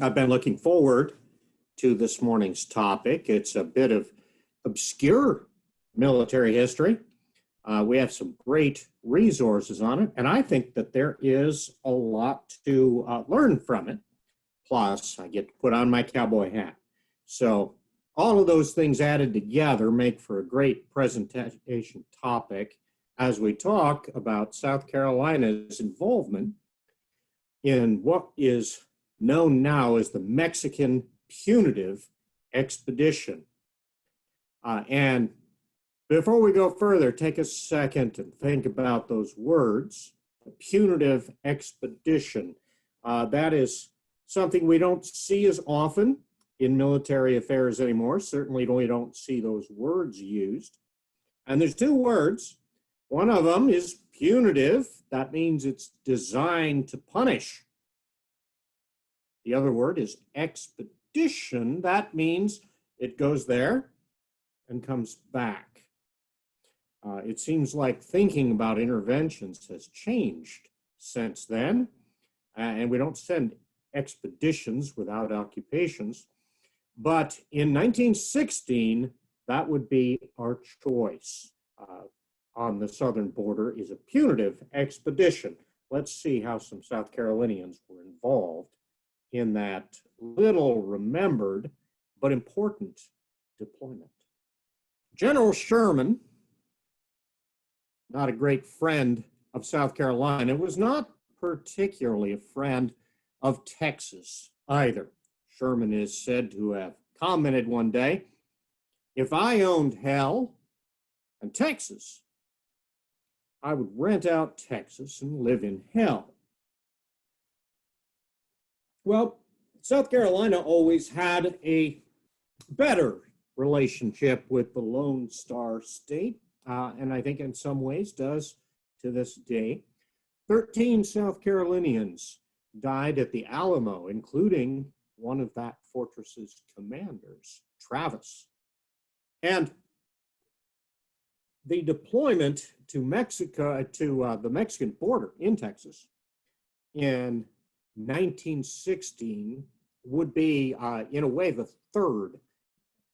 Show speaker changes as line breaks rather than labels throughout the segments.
I've been looking forward to this morning's topic. It's a bit of obscure military history. We have some great resources on it, and I think that there is a lot to learn from it. Plus, I get to put on my cowboy hat. So all of those things added together make for a great presentation topic as we talk about South Carolina's involvement in what is known now as the Mexican Punitive Expedition. And before we go further, take a second and think about those words. The Punitive Expedition. That is something we don't see as often in military affairs anymore. Certainly we don't see those words used. And there's two words. One of them is punitive. That means it's designed to punish. The other word is expedition. That means it goes there and comes back. It seems like thinking about interventions has changed since then, and we don't send expeditions without occupations. But in 1916, that would be our choice. On the southern border is a punitive expedition. Let's see how some South Carolinians were involved in that little remembered but important deployment. General Sherman, not a great friend of South Carolina, was not particularly a friend of Texas either. Sherman is said to have commented one day, "If I owned hell and Texas, I would rent out Texas and live in hell." Well, South Carolina always had a better relationship with the Lone Star State, and I think in some ways does to this day. 13 South Carolinians died at the Alamo, including one of that fortress's commanders, Travis. And the deployment to Mexico, to the Mexican border in Texas in 1916 would be, in a way, the third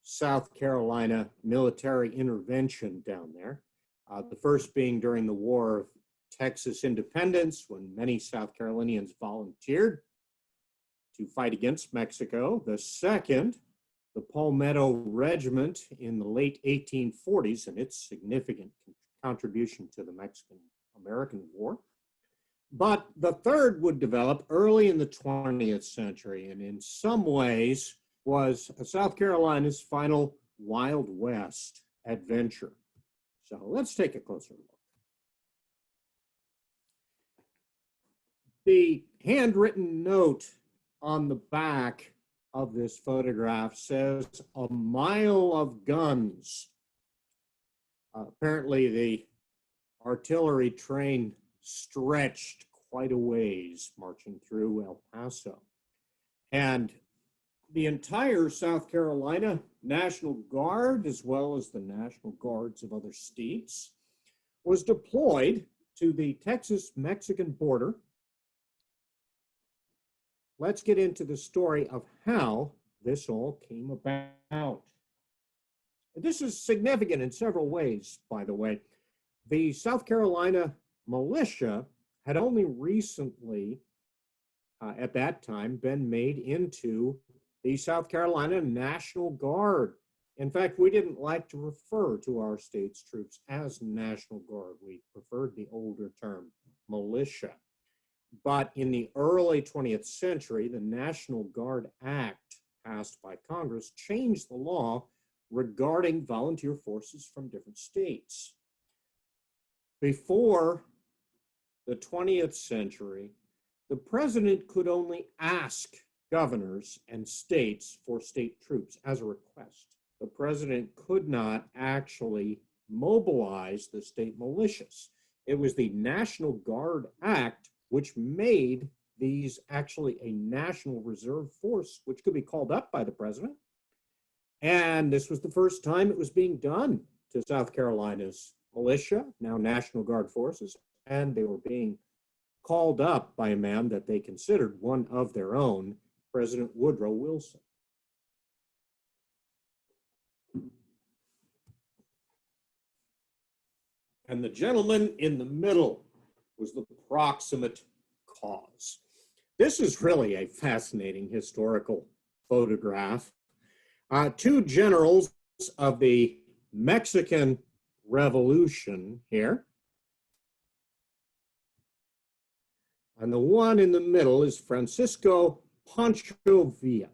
South Carolina military intervention down there. The first being during the War of Texas Independence, when many South Carolinians volunteered to fight against Mexico. The second, the Palmetto Regiment in the late 1840s and its significant contribution to the Mexican-American War. But the third would develop early in the 20th century and in some ways was South Carolina's final Wild West adventure. So let's take a closer look. The handwritten note on the back of this photograph says "a mile of guns." Apparently the artillery train stretched quite a ways marching through El Paso. And the entire South Carolina National Guard, as well as the National Guards of other states, was deployed to the Texas-Mexican border. Let's get into the story of how this all came about. This is significant in several ways, by the way. The South Carolina militia had only recently, at that time, been made into the South Carolina National Guard. In fact, we didn't like to refer to our state's troops as National Guard. We preferred the older term, militia. But in the early 20th century, the National Guard Act passed by Congress changed the law regarding volunteer forces from different states. Before the 20th century, the president could only ask governors and states for state troops as a request. The president could not actually mobilize the state militias. It was the National Guard Act which made these actually a National Reserve Force, which could be called up by the president. And this was the first time it was being done to South Carolina's militia, now National Guard forces, and they were being called up by a man that they considered one of their own, President Woodrow Wilson. And the gentleman in the middle was the proximate cause. This is really a fascinating historical photograph. Two generals of the Mexican Revolution here. And the one in the middle is Francisco Pancho Villa.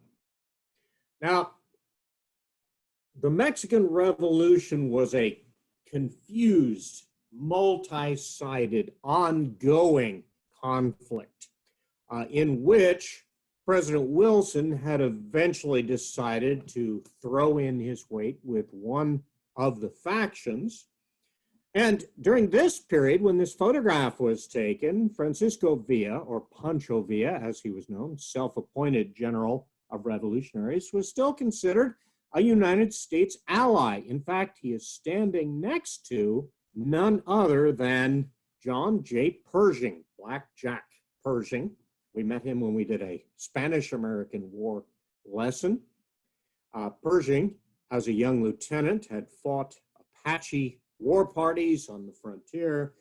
Now, the Mexican Revolution was a confused, multi-sided, ongoing conflict in which President Wilson had eventually decided to throw in his weight with one of the factions. And during this period, when this photograph was taken, Francisco Villa, or Pancho Villa, as he was known, self-appointed general of revolutionaries, was still considered a United States ally. In fact, he is standing next to none other than John J. Pershing, Black Jack Pershing. We met him when we did a Spanish-American War lesson. Pershing, as a young lieutenant, had fought Apache war parties on the frontier.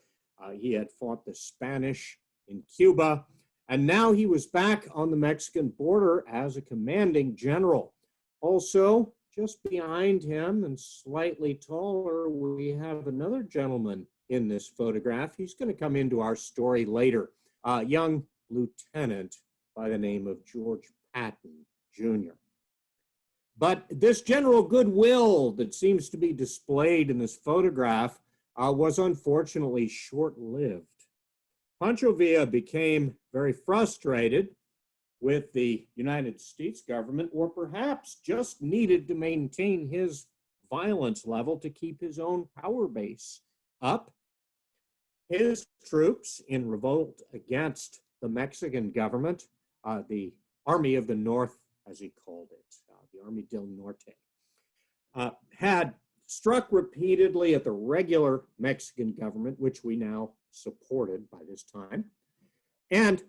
He had fought the Spanish in Cuba, and now he was back on the Mexican border as a commanding general. Also, just behind him and slightly taller, we have another gentleman in this photograph. He's going to come into our story later, a young lieutenant by the name of George Patton, Jr. But this general goodwill that seems to be displayed in this photograph was unfortunately short-lived. Pancho Villa became very frustrated with the United States government, or perhaps just needed to maintain his violence level to keep his own power base up. His troops in revolt against the Mexican government, the Army of the North, as he called it, the Army del Norte, had struck repeatedly at the regular Mexican government, which we now supported by this time, and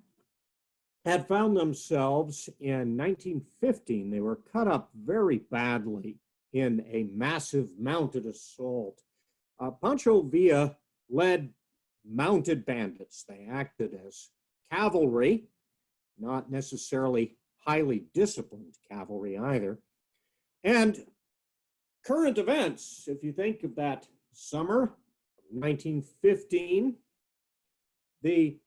had found themselves in 1915. They were cut up very badly in a massive mounted assault. Pancho Villa led mounted bandits. They acted as cavalry, not necessarily highly disciplined cavalry either. And current events, if you think of that summer of 1915, the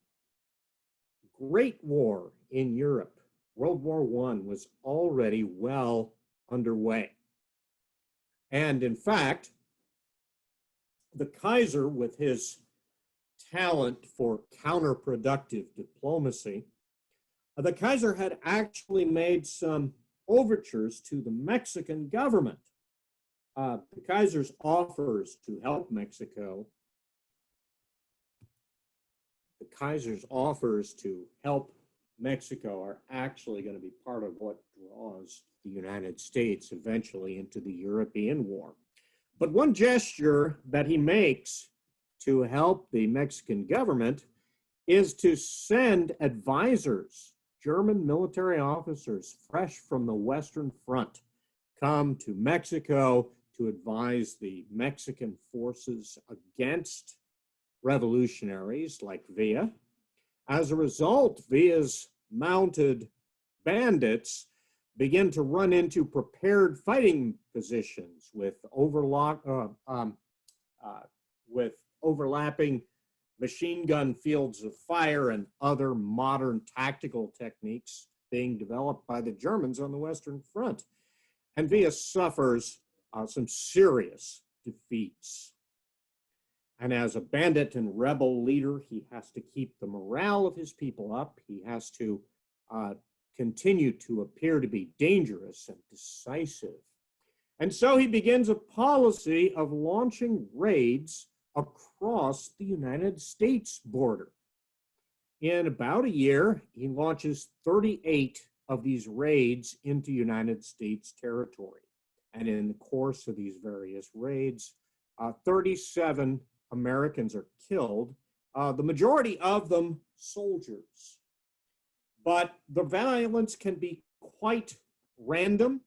Great War in Europe, World War I, was already well underway. And in fact, the Kaiser, with his talent for counterproductive diplomacy, the Kaiser had actually made some overtures to the Mexican government. The Kaiser's offers to help Mexico, are actually going to be part of what draws the United States eventually into the European war. But one gesture that he makes to help the Mexican government is to send advisors, German military officers fresh from the Western Front, come to Mexico to advise the Mexican forces against revolutionaries like Villa. As a result, Villa's mounted bandits begin to run into prepared fighting positions with overlapping machine gun fields of fire and other modern tactical techniques being developed by the Germans on the Western Front. And Villa suffers some serious defeats. And as a bandit and rebel leader, he has to keep the morale of his people up. He has to continue to appear to be dangerous and decisive. And so he begins a policy of launching raids across the United States border. In about a year, he launches 38 of these raids into United States territory. And in the course of these various raids, 37 Americans are killed, the majority of them soldiers. But the violence can be quite random,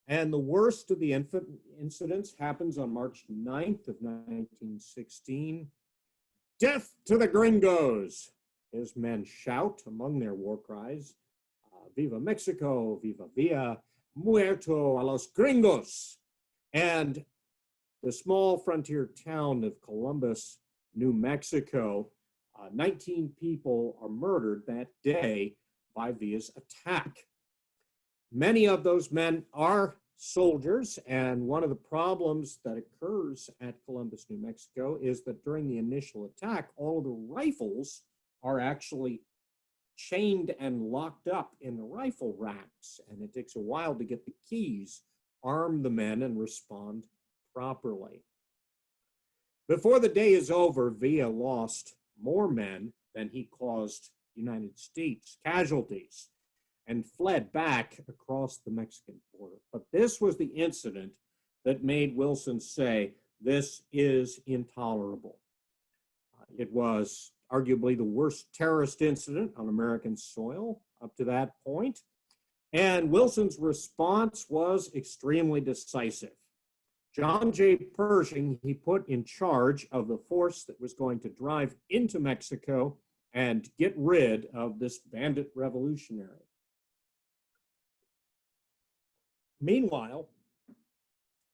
and the worst of the incidents happens on March 9th of 1916. "Death to the gringos!" his men shout among their war cries. "Viva Mexico, viva Villa, muerto a los gringos." And the small frontier town of Columbus, New Mexico, 19 people are murdered that day by Villa's attack. Many of those men are soldiers, and one of the problems that occurs at Columbus, New Mexico is that during the initial attack, all of the rifles are actually chained and locked up in the rifle racks, and it takes a while to get the keys, arm the men, and respond properly. Before the day is over, Villa lost more men than he caused United States casualties and fled back across the Mexican border. But this was the incident that made Wilson say, "This is intolerable." It was arguably the worst terrorist incident on American soil up to that point, and Wilson's response was extremely decisive. John J. Pershing, he put in charge of the force that was going to drive into Mexico and get rid of this bandit revolutionary. Meanwhile,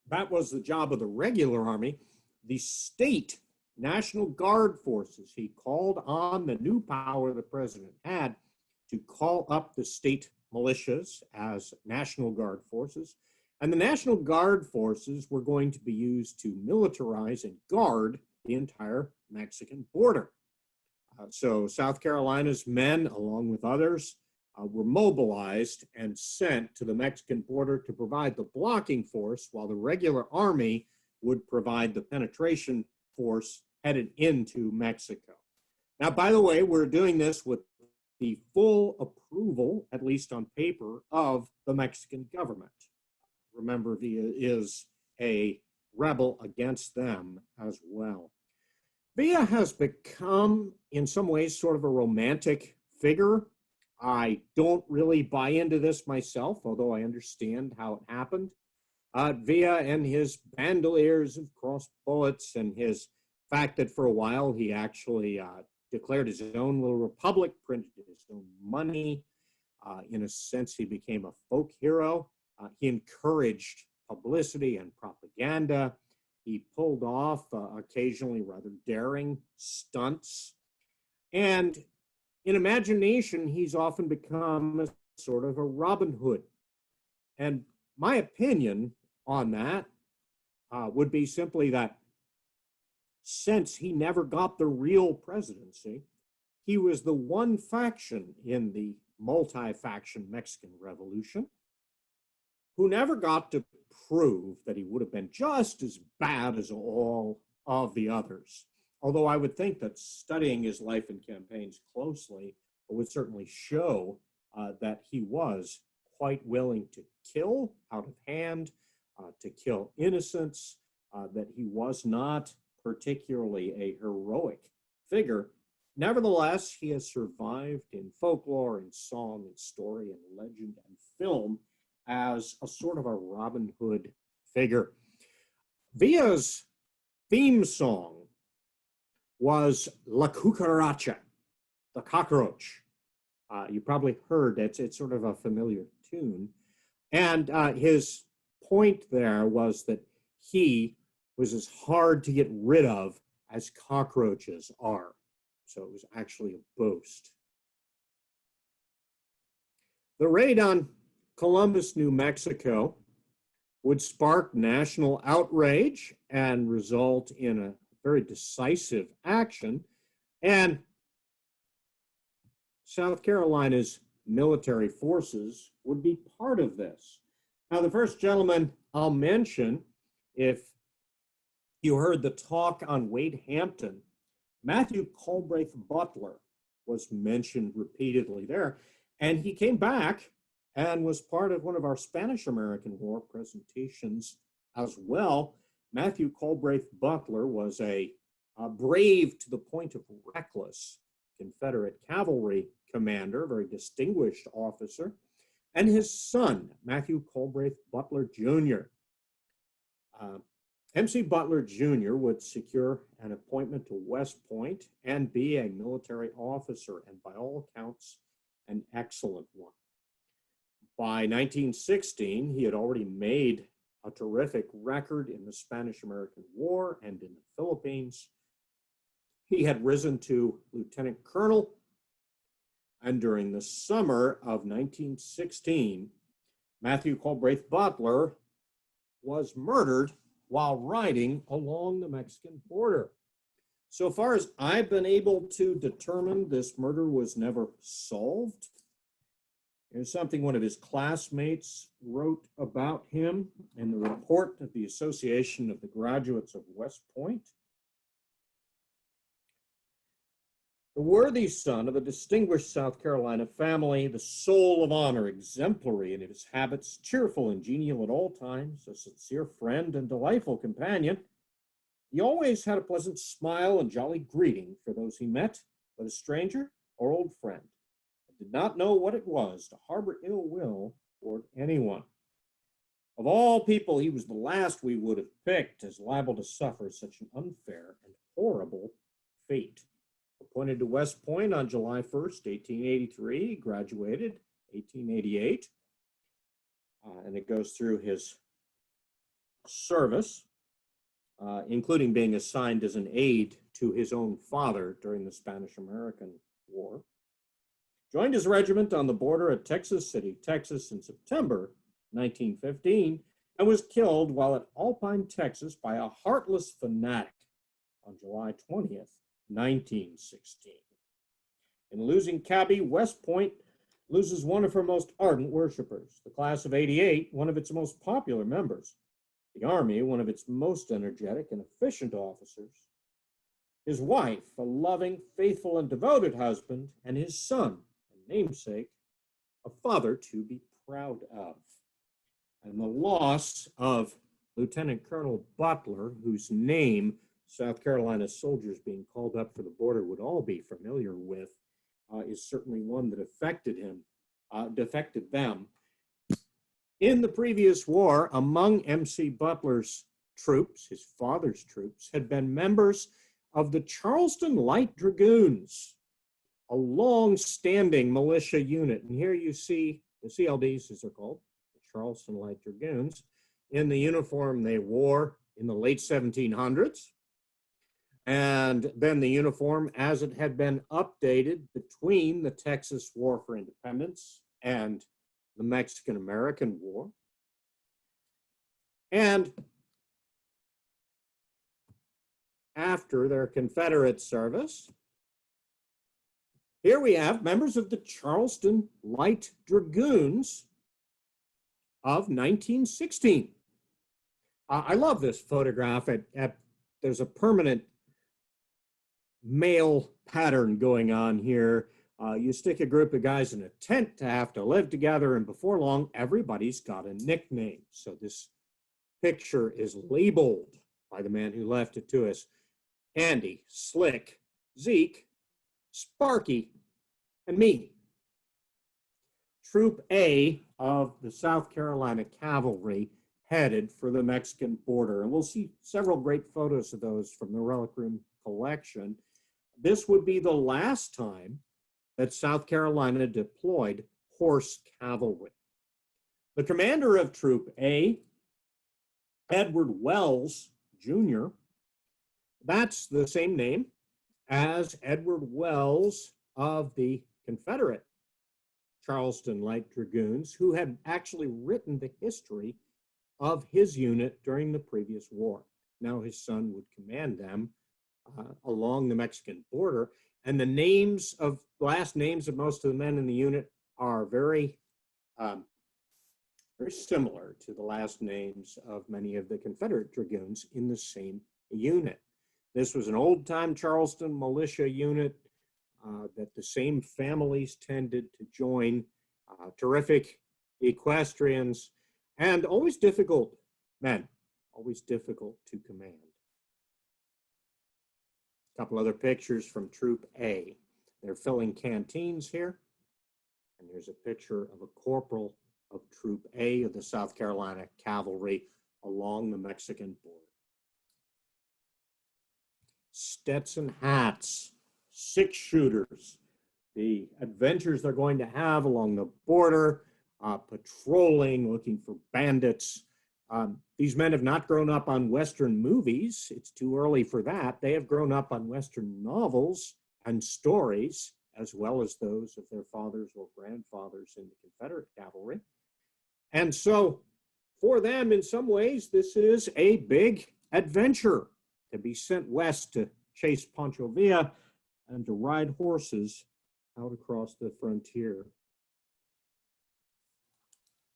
that was the job of the regular army. The state National Guard forces, he called on the new power the president had to call up the state militias as National Guard forces. And the National Guard forces were going to be used to militarize and guard the entire Mexican border. So South Carolina's men, along with others, were mobilized and sent to the Mexican border to provide the blocking force, while the regular army would provide the penetration force headed into Mexico. Now, by the way, we're doing this with the full approval, at least on paper, of the Mexican government. Remember, Villa is a rebel against them as well. Villa has become, in some ways, sort of a romantic figure. I don't really buy into this myself, although I understand how it happened. Villa and his bandoliers of crossed bullets, and his fact that for a while he actually declared his own little republic, printed his own money. In a sense, he became a folk hero. He encouraged publicity and propaganda. He pulled off occasionally rather daring stunts. And in imagination, he's often become a sort of a Robin Hood. And my opinion on that would be simply that since he never got the real presidency, he was the one faction in the multi-faction Mexican Revolution who never got to prove that he would have been just as bad as all of the others. Although I would think that studying his life and campaigns closely would certainly show that he was quite willing to kill out of hand, to kill innocents, that he was not particularly a heroic figure. Nevertheless, he has survived in folklore and song and story and legend and film as a sort of a Robin Hood figure. Villa's theme song was La Cucaracha, the cockroach. You probably heard it's sort of a familiar tune. And his point there was that he was as hard to get rid of as cockroaches are. So it was actually a boast. The raid on Columbus, New Mexico would spark national outrage and result in a very decisive action. And South Carolina's military forces would be part of this. Now, the first gentleman I'll mention, if you heard the talk on Wade Hampton, Matthew Culbraith Butler was mentioned repeatedly there. And he came back and was part of one of our Spanish-American War presentations as well. Matthew Culbraith Butler was a brave to the point of reckless Confederate cavalry commander, very distinguished officer. and his son, Matthew Colbraith Butler Jr. MC Butler Jr. would secure an appointment to West Point and be a military officer, and by all accounts, an excellent one. By 1916, he had already made a terrific record in the Spanish-American War and in the Philippines. He had risen to lieutenant colonel, and during the summer of 1916, Matthew Colbraith Butler was murdered while riding along the Mexican border. So far as I've been able to determine, this murder was never solved. Here's something one of his classmates wrote about him in the report of the Association of the Graduates of West Point. The worthy son of a distinguished South Carolina family, the soul of honor, exemplary in his habits, cheerful and genial at all times, a sincere friend and delightful companion, he always had a pleasant smile and jolly greeting for those he met, whether stranger or old friend, and did not know what it was to harbor ill will toward anyone. Of all people, he was the last we would have picked as liable to suffer such an unfair and horrible fate. Appointed to West Point on July 1st, 1883, graduated 1888, and it goes through his service, including being assigned as an aide to his own father during the Spanish-American War. Joined his regiment on the border at Texas City, Texas in September 1915, and was killed while at Alpine, Texas by a heartless fanatic on July 20th, 1916. In losing Cabby, West Point loses one of her most ardent worshipers, the class of '88, one of its most popular members, the Army, one of its most energetic and efficient officers, his wife, a loving, faithful, and devoted husband, and his son, a namesake, a father to be proud of. And the loss of Lieutenant Colonel Butler, whose name South Carolina soldiers being called up for the border would all be familiar with, is certainly one that affected them. In the previous war, among MC Butler's troops, his father's troops, had been members of the Charleston Light Dragoons, a long-standing militia unit. And here you see the CLDs, as they're called, the Charleston Light Dragoons, in the uniform they wore in the late 1700s. And then the uniform as it had been updated between the Texas War for Independence and the Mexican-American War. And after their Confederate service, here we have members of the Charleston Light Dragoons of 1916. I love this photograph. There's a permanent male pattern going on here. You stick a group of guys in a tent to have to live together, and before long, everybody's got a nickname. So this picture is labeled by the man who left it to us: Andy, Slick, Zeke, Sparky, and me. Troop A of the South Carolina Cavalry headed for the Mexican border. And we'll see several great photos of those from the Relic Room collection. This would be the last time that South Carolina deployed horse cavalry. The commander of Troop A, Edward Wells, Jr., that's the same name as Edward Wells of the Confederate Charleston Light Dragoons, who had actually written the history of his unit during the previous war. Now his son would command them along the Mexican border, and the last names of most of the men in the unit are very similar to the last names of many of the Confederate Dragoons in the same unit. This was an old-time Charleston militia unit that the same families tended to join, terrific equestrians, and always difficult men, always difficult to command. A couple other pictures from Troop A. They're filling canteens here. And there's a picture of a corporal of Troop A of the South Carolina Cavalry along the Mexican border. Stetson hats, six-shooters, the adventures they're going to have along the border, patrolling, looking for bandits. These men have not grown up on Western movies. It's too early for that. They have grown up on Western novels and stories, as well as those of their fathers or grandfathers in the Confederate cavalry. And so for them, in some ways, this is a big adventure to be sent west to chase Pancho Villa and to ride horses out across the frontier.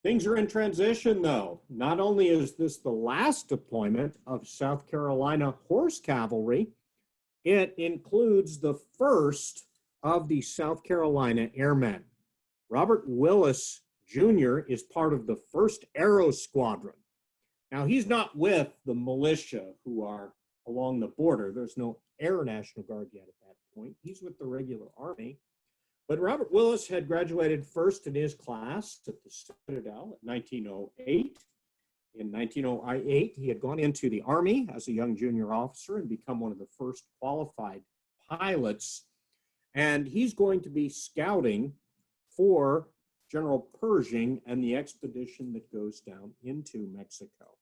Things are in transition, though. Not only is this the last deployment of South Carolina Horse Cavalry, it includes the first of the South Carolina Airmen. Robert Willis Jr. is part of the 1st Aero Squadron. Now, he's not with the militia who are along the border. There's no Air National Guard yet at that point. He's with the regular Army. But Robert Willis had graduated first in his class at the Citadel in 1908. In 1908, he had gone into the Army as a young junior officer and become one of the first qualified pilots. And he's going to be scouting for General Pershing and the expedition that goes down into Mexico.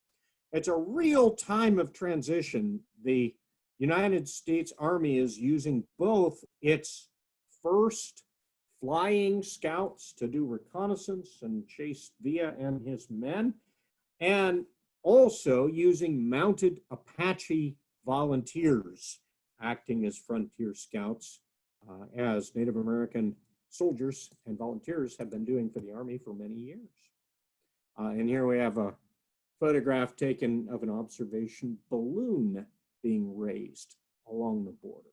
It's a real time of transition. The United States Army is using both its first flying scouts to do reconnaissance and chase Villa and his men, and also using mounted Apache volunteers acting as frontier scouts, as Native American soldiers and volunteers have been doing for the Army for many years. And here we have a photograph taken of an observation balloon being raised along the border.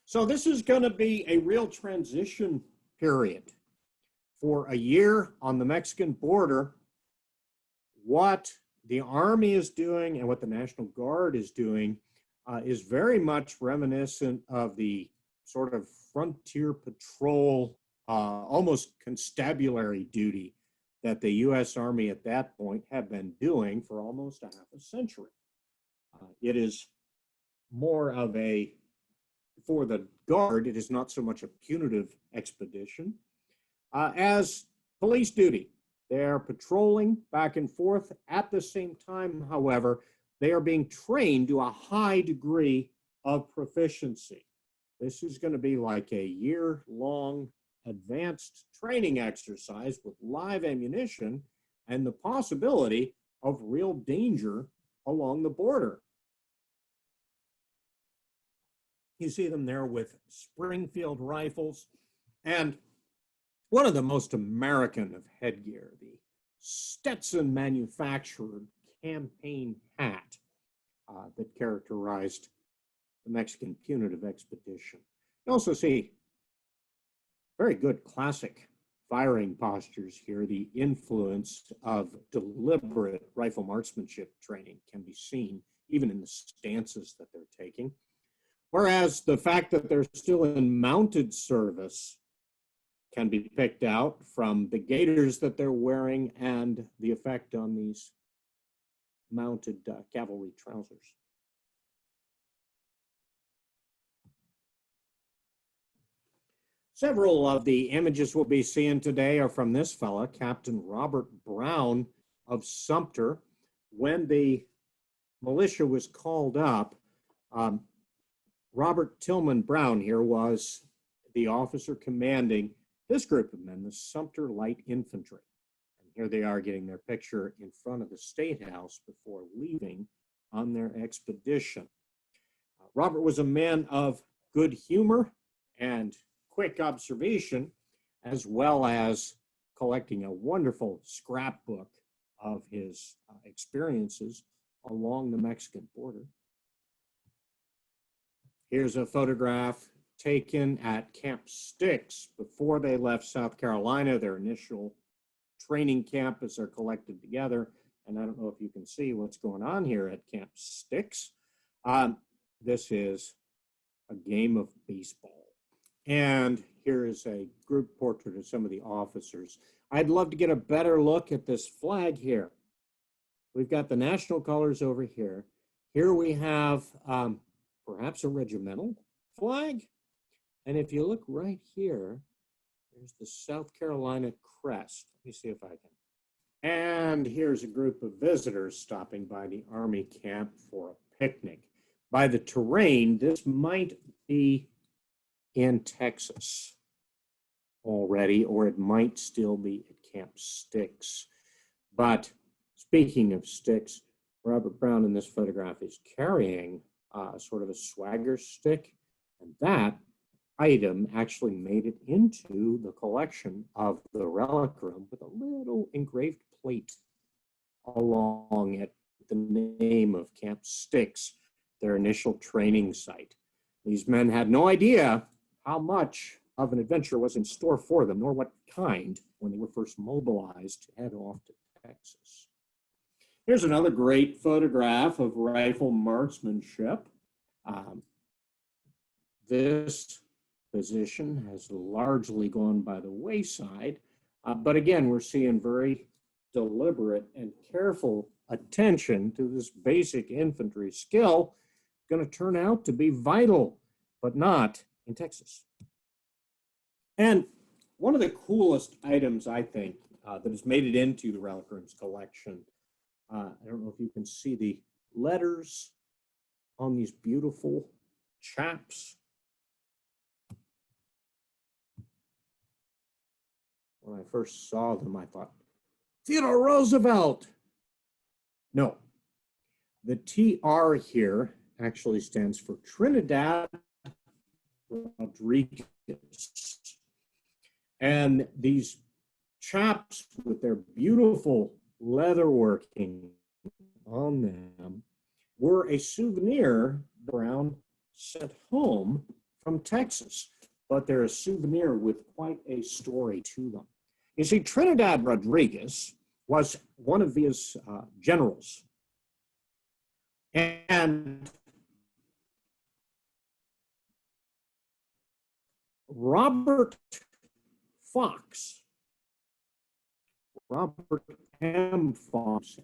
So this is going to be a real transition period. For a year on the Mexican border, what the Army is doing and what the National Guard is doing is very much reminiscent of the sort of frontier patrol, almost constabulary duty that the U.S. Army at that point had been doing for almost a half a century. It is more of a, for the Guard, it is not so much a punitive expedition as police duty. They are patrolling back and forth. At the same time, however, they are being trained to a high degree of proficiency. This is going to be like a year-long advanced training exercise with live ammunition and the possibility of real danger along the border. You see them there with Springfield rifles and one of the most American of headgear, the Stetson manufactured campaign hat that characterized the Mexican punitive expedition. You also see very good classic firing postures here. The influence of deliberate rifle marksmanship training can be seen even in the stances that they're taking. Whereas the fact that they're still in mounted service can be picked out from the gaiters that they're wearing and the effect on these mounted cavalry trousers. Several of the images we'll be seeing today are from this fella, Captain Robert Brown of Sumter. When the militia was called up, Robert Tillman Brown here was the officer commanding this group of men, the Sumter Light Infantry. And here they are getting their picture in front of the State House before leaving on their expedition. Robert was a man of good humor and quick observation, as well as collecting a wonderful scrapbook of his experiences along the Mexican border. Here's a photograph taken at Camp Styx before they left South Carolina, their initial training camp as they're collected together. And I don't know if you can see what's going on here at Camp Styx. This is a game of baseball. And here is a group portrait of some of the officers. I'd love to get a better look at this flag here. We've got the national colors over here. Here we have perhaps a regimental flag. And if you look right here, there's the South Carolina crest. Let me see if I can. And here's a group of visitors stopping by the Army camp for a picnic. By the terrain, this might be in Texas already, or it might still be at Camp Styx. But speaking of Styx, Robert Brown in this photograph is carrying sort of a swagger stick, and that item actually made it into the collection of the relic room with a little engraved plate along it, the name of Camp Styx, their initial training site. These men had no idea how much of an adventure was in store for them, nor what kind, when they were first mobilized to head off to Texas. Here's another great photograph of rifle marksmanship. This position has largely gone by the wayside, but again, we're seeing very deliberate and careful attention to this basic infantry skill, going to turn out to be vital, but not in Texas. And one of the coolest items, I think, that has made it into the Relic Room's collection, I don't know if you can see the letters on these beautiful chaps. When I first saw them, I thought, Theodore Roosevelt. No, the TR here actually stands for Trinidad Rodriguez. And these chaps with their beautiful leatherworking on them were a souvenir Brown sent home from Texas, but they're a souvenir with quite a story to them. You see, Trinidad Rodriguez was one of his generals. And Robert M. Fox,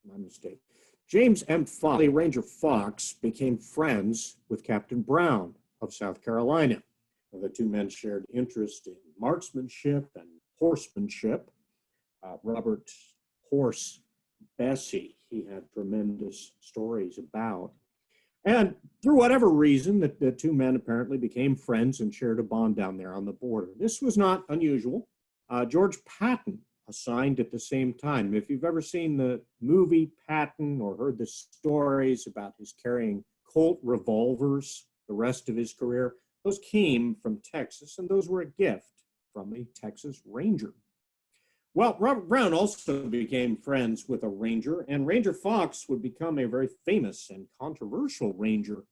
my mistake. James M. Fox, Ranger Fox, became friends with Captain Brown of South Carolina. The two men shared interest in marksmanship and horsemanship. Robert's horse, Bessie, he had tremendous stories about. And through whatever reason, the two men apparently became friends and shared a bond down there on the border. This was not unusual. George Patton assigned at the same time. If you've ever seen the movie Patton or heard the stories about his carrying Colt revolvers the rest of his career, those came from Texas, and those were a gift from a Texas Ranger. Well, Robert Brown also became friends with a Ranger, and Ranger Fox would become a very famous and controversial Ranger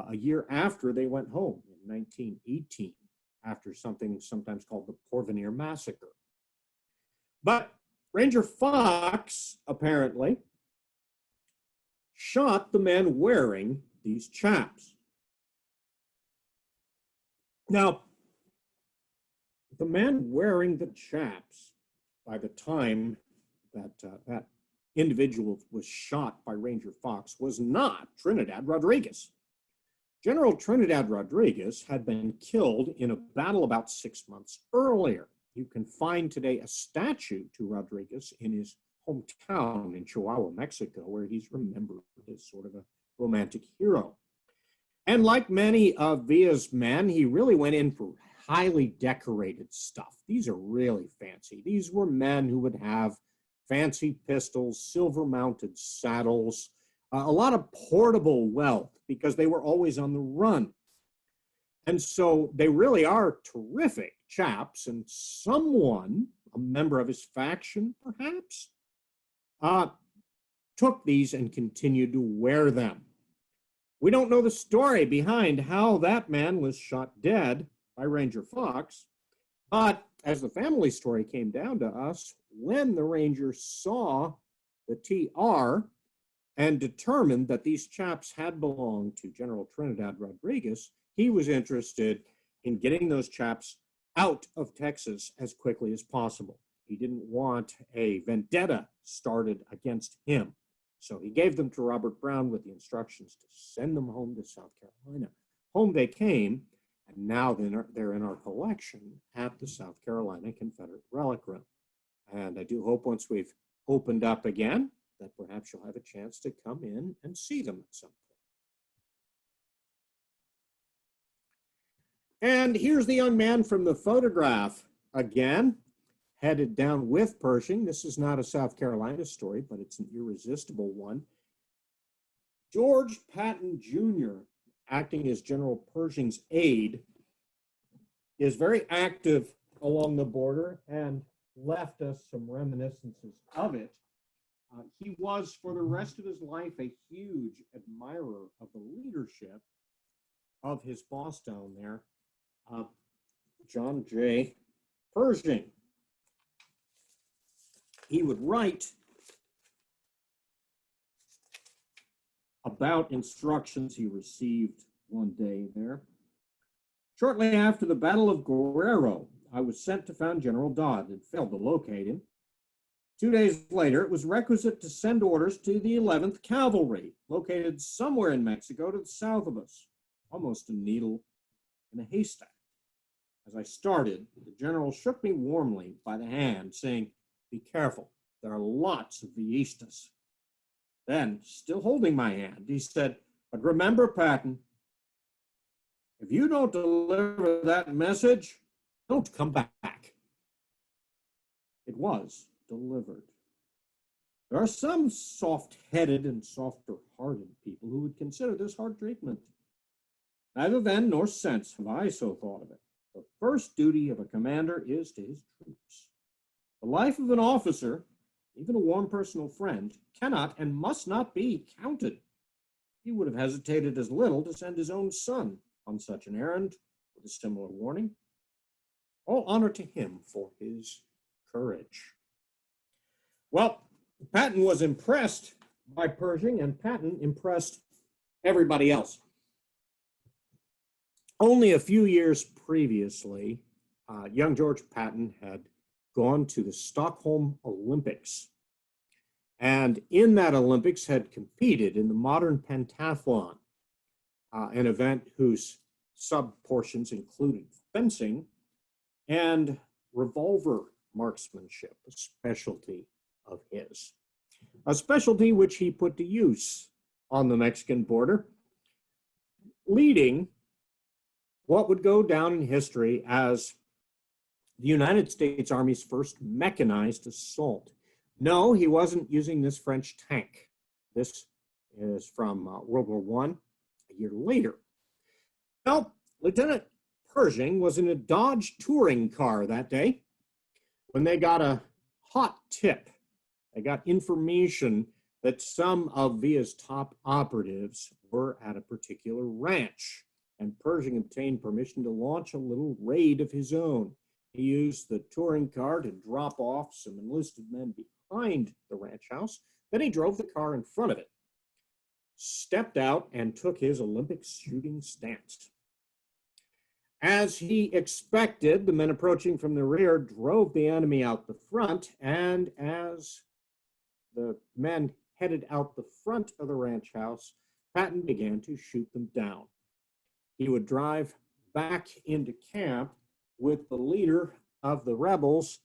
a year after they went home in 1918, after something sometimes called the Porvenir Massacre. But Ranger Fox apparently shot the man wearing these chaps. Now, the man wearing the chaps, by the time that that individual was shot by Ranger Fox, was not Trinidad Rodriguez. General Trinidad Rodriguez had been killed in a battle about 6 months earlier. You can find today a statue to Rodriguez in his hometown in Chihuahua, Mexico, where he's remembered as sort of a romantic hero. And like many of Villa's men, he really went in for highly decorated stuff. These are really fancy. These were men who would have fancy pistols, silver-mounted saddles, a lot of portable wealth because they were always on the run. And so they really are terrific chaps, and someone, a member of his faction perhaps, took these and continued to wear them. We don't know the story behind how that man was shot dead by Ranger Fox, but as the family story came down to us, when the Ranger saw the TR and determined that these chaps had belonged to General Trinidad Rodriguez, He was interested in getting those chaps out of Texas as quickly as possible. He didn't want a vendetta started against him. So he gave them to Robert Brown with the instructions to send them home to South Carolina. Home they came, and now they're in our collection at the South Carolina Confederate Relic Room. And I do hope once we've opened up again that perhaps you'll have a chance to come in and see them at some point. And here's the young man from the photograph again, headed down with Pershing. This is not a South Carolina story, but it's an irresistible one. George Patton Jr., acting as General Pershing's aide, is very active along the border and left us some reminiscences of it. He was, for the rest of his life, a huge admirer of the leadership of his boss down there, John J. Pershing. He would write about instructions he received one day there. Shortly after the Battle of Guerrero, I was sent to find General Dodd and failed to locate him. 2 days later, it was requisite to send orders to the 11th Cavalry, located somewhere in Mexico to the south of us, almost a needle in a haystack. As I started, the general shook me warmly by the hand, saying, "Be careful, there are lots of Villistas." Then, still holding my hand, he said, "But remember, Patton, if you don't deliver that message, don't come back." It was delivered. There are some soft-headed and softer-hearted people who would consider this hard treatment. Neither then nor since have I so thought of it. The first duty of a commander is to his troops. The life of an officer, even a warm personal friend, cannot and must not be counted. He would have hesitated as little to send his own son on such an errand with a similar warning. All honor to him for his courage. Well, Patton was impressed by Pershing, and Patton impressed everybody else. Only a few years previously, young George Patton had gone to the Stockholm Olympics, and in that Olympics had competed in the modern pentathlon, an event whose sub-portions included fencing and revolver marksmanship, a specialty of his, a specialty which he put to use on the Mexican border, leading what would go down in history as the United States Army's first mechanized assault. No, he wasn't using this French tank. This is from World War I, a year later. Well, Lieutenant Pershing was in a Dodge touring car that day when they got a hot tip. They got information that some of Villa's top operatives were at a particular ranch, and Pershing obtained permission to launch a little raid of his own. He used the touring car to drop off some enlisted men behind the ranch house. Then he drove the car in front of it, stepped out, and took his Olympic shooting stance. As he expected, the men approaching from the rear drove the enemy out the front, and as the men headed out the front of the ranch house, Patton began to shoot them down. He would drive back into camp with the leader of the rebels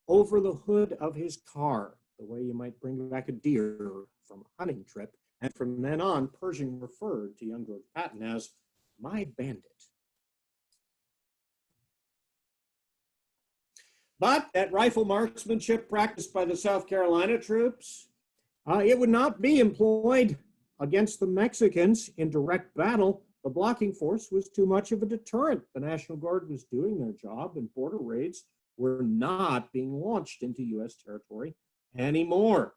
over the hood of his car, the way you might bring back a deer from a hunting trip. And from then on, Pershing referred to young George Patton as "my bandit." But that rifle marksmanship practiced by the South Carolina troops, it would not be employed against the Mexicans in direct battle. The blocking force was too much of a deterrent. The National Guard was doing their job, and border raids were not being launched into U.S. territory anymore.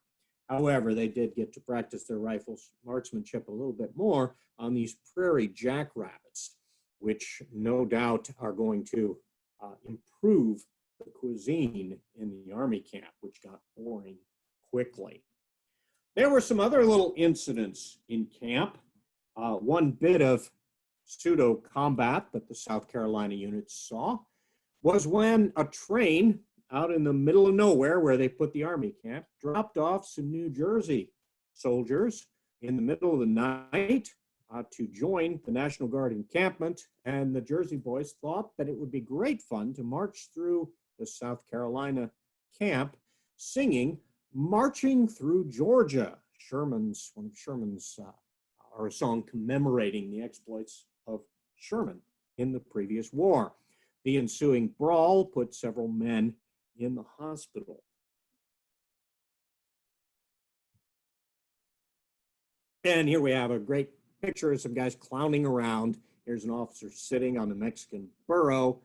However, they did get to practice their rifles marksmanship a little bit more on these prairie jackrabbits, which no doubt are going to improve the cuisine in the Army camp, which got boring quickly. There were some other little incidents in camp. One bit of pseudo combat that the South Carolina units saw was when a train out in the middle of nowhere where they put the army camp dropped off some New Jersey soldiers in the middle of the night to join the National Guard encampment. And the Jersey boys thought that it would be great fun to march through the South Carolina camp singing Marching Through Georgia, one of Sherman's, or a song commemorating the exploits of Sherman in the previous war. The ensuing brawl put several men in the hospital. And here we have a great picture of some guys clowning around. Here's an officer sitting on the Mexican burro,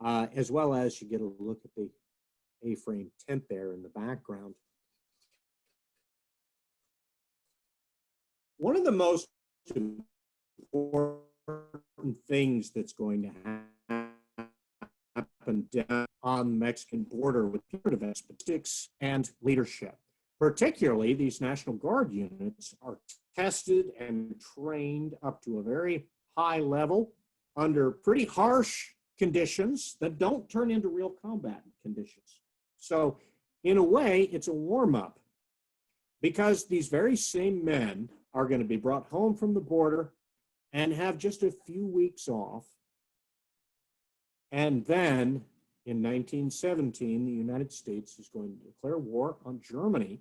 as well as you get a look at the A-frame tent there in the background. One of the most important things that's going to happen down on the Mexican border with punitive Styx and leadership. Particularly, these National Guard units are tested and trained up to a very high level under pretty harsh conditions that don't turn into real combat conditions. So in a way, it's a warm-up because these very same men are going to be brought home from the border and have just a few weeks off. And then in 1917, the United States is going to declare war on Germany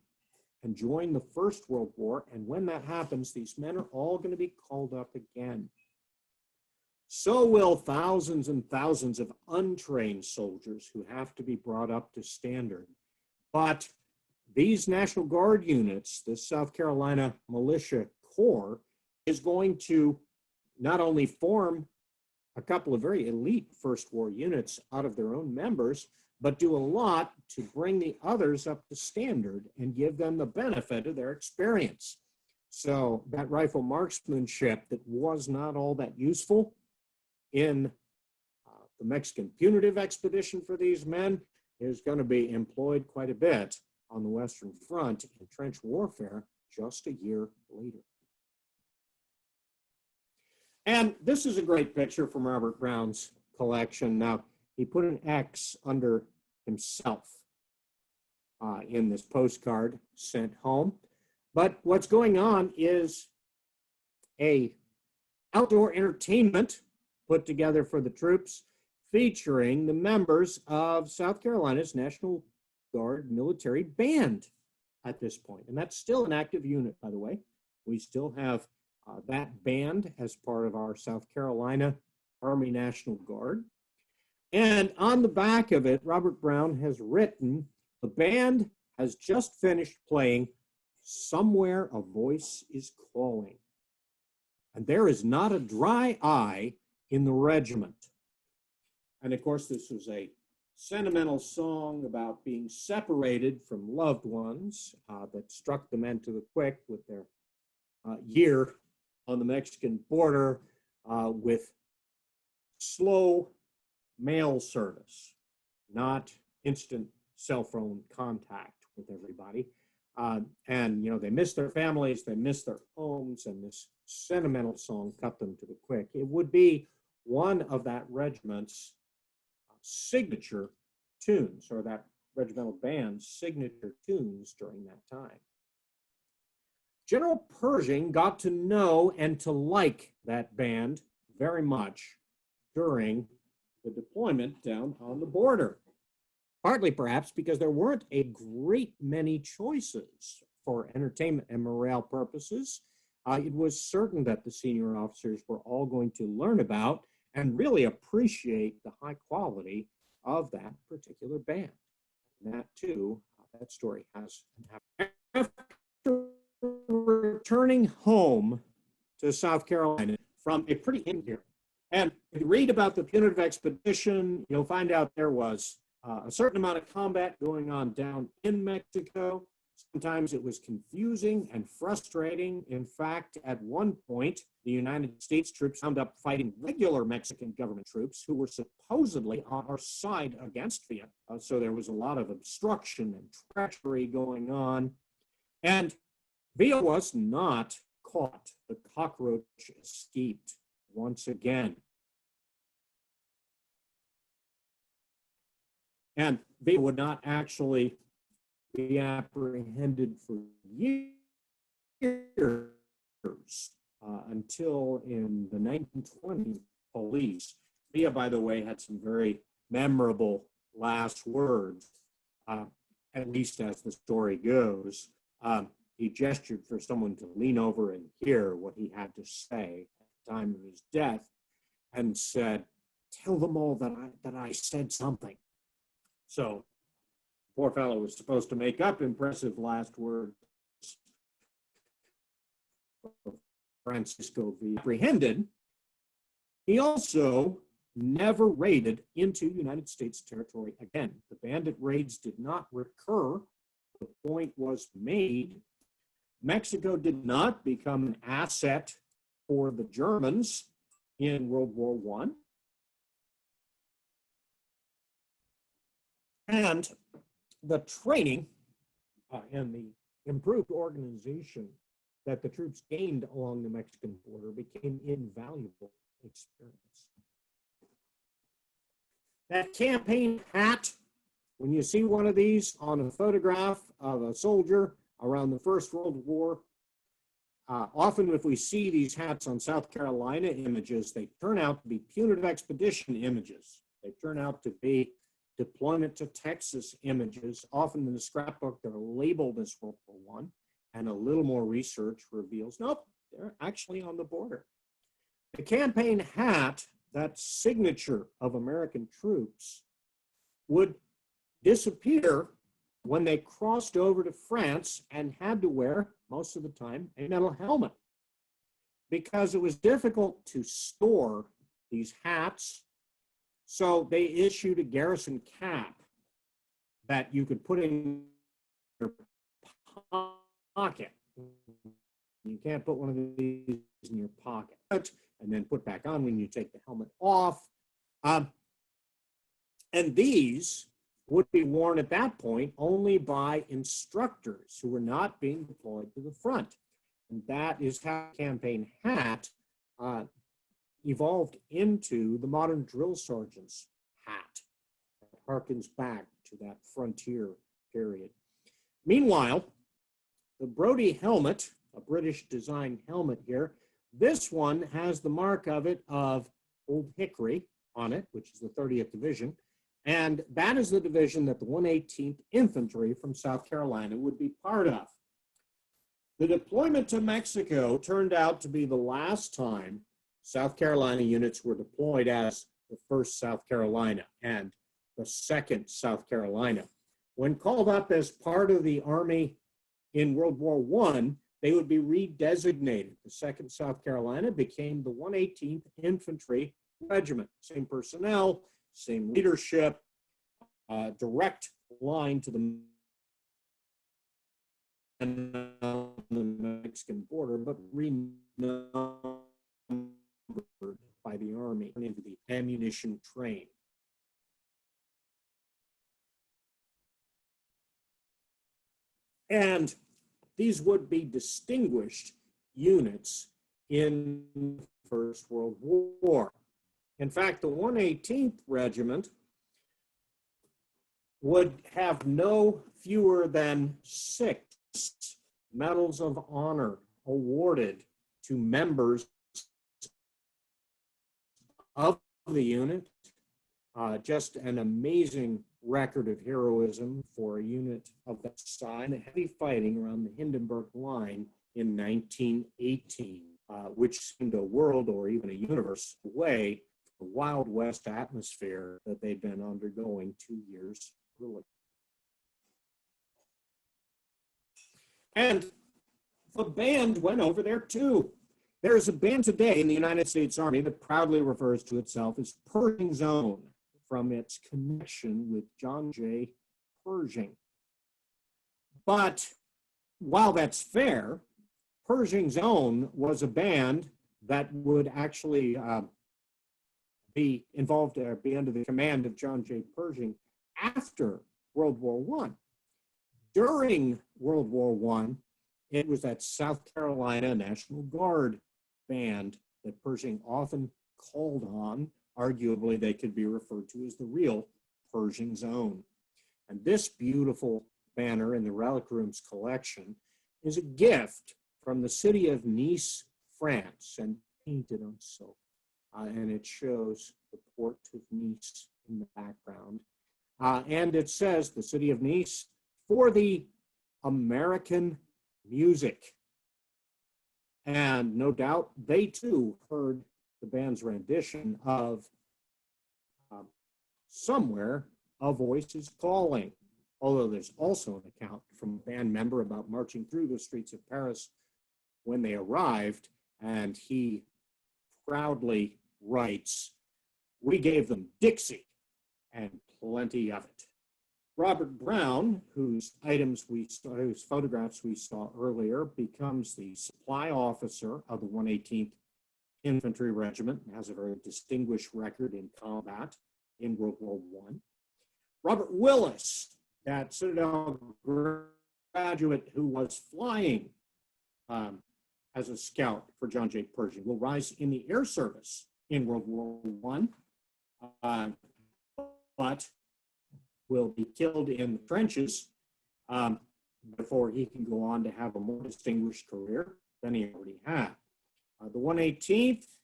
and join the First World War. And when that happens, these men are all going to be called up again. So will thousands and thousands of untrained soldiers who have to be brought up to standard. But these National Guard units, the South Carolina Militia Corps, is going to not only form a couple of very elite First War units out of their own members, but do a lot to bring the others up to standard and give them the benefit of their experience. So that rifle marksmanship that was not all that useful in the Mexican punitive expedition for these men is going to be employed quite a bit on the Western Front in trench warfare just a year later. And this is a great picture from Robert Brown's collection. Now, he put an X under himself in this postcard sent home. But what's going on is a outdoor entertainment put together for the troops featuring the members of South Carolina's National Guard military band at this point. And that's still an active unit, by the way. We still have that band as part of our South Carolina Army National Guard. And on the back of it, Robert Brown has written, the band has just finished playing Somewhere a Voice is Calling. And there is not a dry eye in the regiment. And of course, this was a sentimental song about being separated from loved ones that struck the men to the quick with their year on the Mexican border with slow mail service, not instant cell phone contact with everybody. And, you know, they miss their families, they miss their homes, and this sentimental song cut them to the quick. It would be one of that regiment's signature tunes, or that regimental band's signature tunes during that time. General Pershing got to know and to like that band very much during the deployment down on the border. Partly perhaps because there weren't a great many choices for entertainment and morale purposes. It was certain that the senior officers were all going to learn about and really appreciate the high quality of that particular band. And that too, that story has an after returning home to South Carolina from a pretty here. And if you read about the punitive expedition, you'll find out there was a certain amount of combat going on down in Mexico. Sometimes it was confusing and frustrating. In fact, at one point, the United States troops wound up fighting regular Mexican government troops who were supposedly on our side against Villa. So there was a lot of obstruction and treachery going on. And Villa was not caught. The cockroach escaped once again. And they would not actually be apprehended for years until in the 1920s, police. Villa, by the way, had some very memorable last words, at least as the story goes. He gestured for someone to lean over and hear what he had to say at the time of his death and said, "Tell them all that I said something." So, poor fellow was supposed to make up impressive last words. Francisco V. apprehended. He also never raided into United States territory again. The bandit raids did not recur. The point was made. Mexico did not become an asset for the Germans in World War I. And the training and the improved organization that the troops gained along the Mexican border became invaluable experience. That campaign hat, when you see one of these on a photograph of a soldier around the First World War, often if we see these hats on South Carolina images, they turn out to be punitive expedition images. They turn out to be deployment to Texas images. Often in the scrapbook, they're labeled as World War I, and a little more research reveals, nope, they're actually on the border. The campaign hat, that signature of American troops, would disappear when they crossed over to France and had to wear, most of the time, a metal helmet, because it was difficult to store these hats. So they issued a garrison cap that you could put in your pocket. You can't put one of these in your pocket and then put back on when you take the helmet off. And these would be worn at that point only by instructors who were not being deployed to the front. And that is how the campaign hat evolved into the modern drill sergeant's hat. That harkens back to that frontier period. Meanwhile, the Brodie helmet, a British design helmet here, this one has the mark of it of Old Hickory on it, which is the 30th Division. And that is the division that the 118th Infantry from South Carolina would be part of. The deployment to Mexico turned out to be the last time South Carolina units were deployed as the 1st South Carolina and the 2nd South Carolina. When called up as part of the Army in World War I, they would be redesignated. The 2nd South Carolina became the 118th Infantry Regiment. Same personnel, same leadership, direct line to the Mexican border, but renumbered by the Army into the ammunition train. And these would be distinguished units in the First World War. In fact, the 118th Regiment would have no fewer than 6 medals of honor awarded to members of the unit. Just an amazing record of heroism for a unit of that size. Heavy fighting around the Hindenburg Line in 1918, which seemed a world or even a universe away from the Wild West atmosphere that they'd been undergoing 2 years earlier. And the band went over there too. There's a band today in the United States Army that proudly refers to itself as Pershing's Own, from its connection with John J. Pershing. But while that's fair, Pershing's Own was a band that would actually be involved or be under the command of John J. Pershing after World War I. During World War I, it was that South Carolina National Guard band that Pershing often called on. Arguably, they could be referred to as the real Pershing's Own. And this beautiful banner in the Relic Rooms collection is a gift from the city of Nice, France, and painted on silk. And it shows the port of Nice in the background. And it says, the city of Nice, for the American music. And no doubt they too heard the band's rendition of Somewhere a Voice is Calling. Although there's also an account from a band member about marching through the streets of Paris when they arrived, and he proudly writes, "We gave them Dixie and plenty of it." Robert Brown, whose photographs we saw earlier, becomes the supply officer of the 118th Infantry Regiment and has a very distinguished record in combat in World War I. Robert Willis, that Citadel graduate who was flying as a scout for John J. Pershing, will rise in the air service in World War I, but will be killed in the trenches before he can go on to have a more distinguished career than he already had. The 118th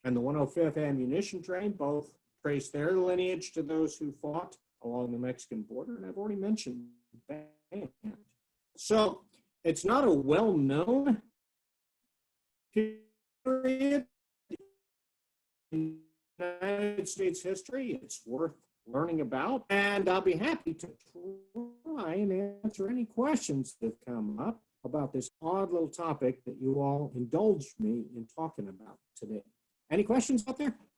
and the 105th Ammunition Train both trace their lineage to those who fought along the Mexican border, and I've already mentioned that. So it's not a well-known period in United States history. It's worth learning about, and I'll be happy to try and answer any questions that have come up about this odd little topic that you all indulged me in talking about today. Any questions out there?